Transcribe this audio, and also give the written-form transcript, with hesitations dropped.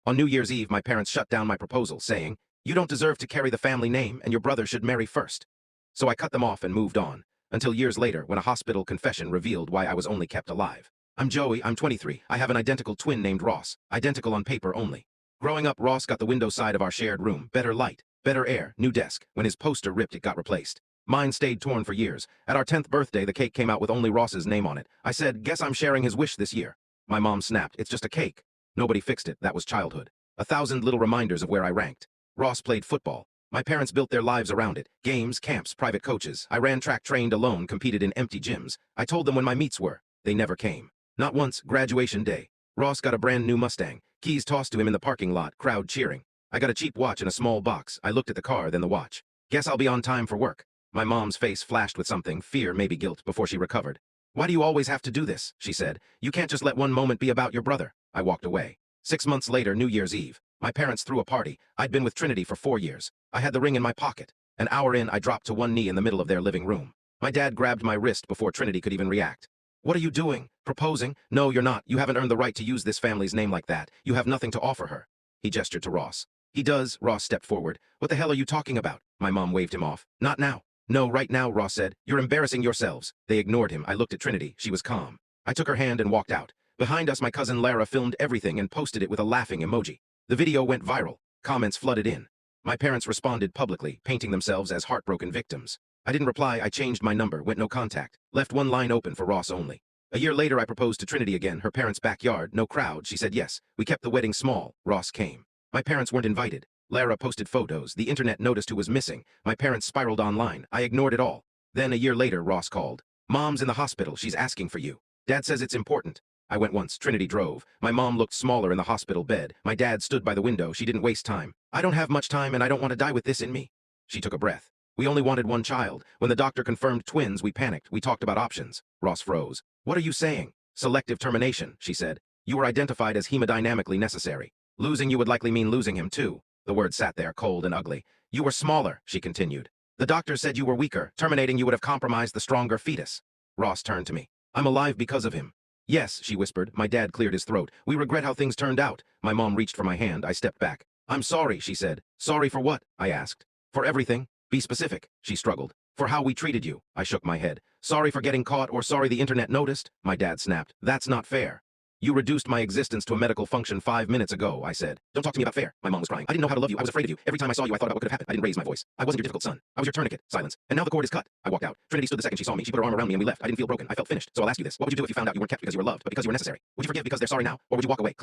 On New Year's Eve, my parents shut down my proposal, saying, "You don't deserve to carry the family name, and your brother should marry first." So I cut them off and moved on, until years later when a hospital confession revealed why I was only kept alive. I'm Joey, I'm 23. I have an identical twin named Ross, identical on paper only. Growing up, Ross got the window side of our shared room, better light, better air, new desk. When his poster ripped, it got replaced. Mine stayed torn for years. At our 10th birthday, the cake came out with only Ross's name on it. I said, "Guess I'm sharing his wish this year." My mom snapped, "It's just a cake." Nobody fixed it. That was childhood. 1,000 little reminders of where I ranked. Ross played football. My parents built their lives around it. Games, camps, private coaches. I ran track, trained alone, competed in empty gyms. I told them when my meets were. They never came. Not once. Graduation day. Ross got a brand new Mustang. Keys tossed to him in the parking lot, crowd cheering. I got a cheap watch in a small box. I looked at the car, then the watch. "Guess I'll be on time for work." My mom's face flashed with something, fear, maybe guilt, before she recovered. "Why do you always have to do this?" she said. "You can't just let one moment be about your brother." I walked away. 6 months later, New Year's Eve. My parents threw a party. I'd been with Trinity for 4 years. I had the ring in my pocket. An hour in, I dropped to one knee in the middle of their living room. My dad grabbed my wrist before Trinity could even react. "What are you doing? Proposing? No, you're not. You haven't earned the right to use this family's name like that. You have nothing to offer her." He gestured to Ross. "He does." Ross stepped forward. "What the hell are you talking about?" My mom waved him off. "Not now." "No, right now," Ross said. "You're embarrassing yourselves." They ignored him. I looked at Trinity. She was calm. I took her hand and walked out. Behind us, my cousin Lara filmed everything and posted it with a laughing emoji. The video went viral. Comments flooded in. My parents responded publicly, painting themselves as heartbroken victims. I didn't reply. I changed my number, went no contact, left one line open for Ross only. A year later, I proposed to Trinity again, her parents' backyard, no crowd. She said yes. We kept the wedding small. Ross came. My parents weren't invited. Lara posted photos. The internet noticed who was missing. My parents spiraled online. I ignored it all. Then a year later, Ross called. "Mom's in the hospital. She's asking for you. Dad says it's important." I went once. Trinity drove. My mom looked smaller in the hospital bed. My dad stood by the window. She didn't waste time. "I don't have much time and I don't want to die with this in me." She took a breath. "We only wanted one child. When the doctor confirmed twins, we panicked. We talked about options." Ross froze. "What are you saying?" "Selective termination," she said. "You were identified as hemodynamically necessary. Losing you would likely mean losing him too." The word sat there, cold and ugly. "You were smaller," she continued. "The doctor said you were weaker. Terminating you would have compromised the stronger fetus." Ross turned to me. "I'm alive because of him." "Yes," she whispered. My dad cleared his throat. "We regret how things turned out." My mom reached for my hand. I stepped back. "I'm sorry," she said. "Sorry for what?" I asked. "For everything. Be specific," she struggled. "For how we treated you." I shook my head. "Sorry for getting caught or sorry the internet noticed?" My dad snapped. "That's not fair." "You reduced my existence to a medical function 5 minutes ago," I said. "Don't talk to me about fair." My mom was crying. "I didn't know how to love you. I was afraid of you. Every time I saw you, I thought about what could have happened." I didn't raise my voice. "I wasn't your difficult son. I was your tourniquet." Silence. "And now the cord is cut." I walked out. Trinity stood the second she saw me. She put her arm around me and we left. I didn't feel broken. I felt finished. So I'll ask you this. What would you do if you found out you weren't kept because you were loved, but because you were necessary? Would you forgive because they're sorry now? Or would you walk away clean?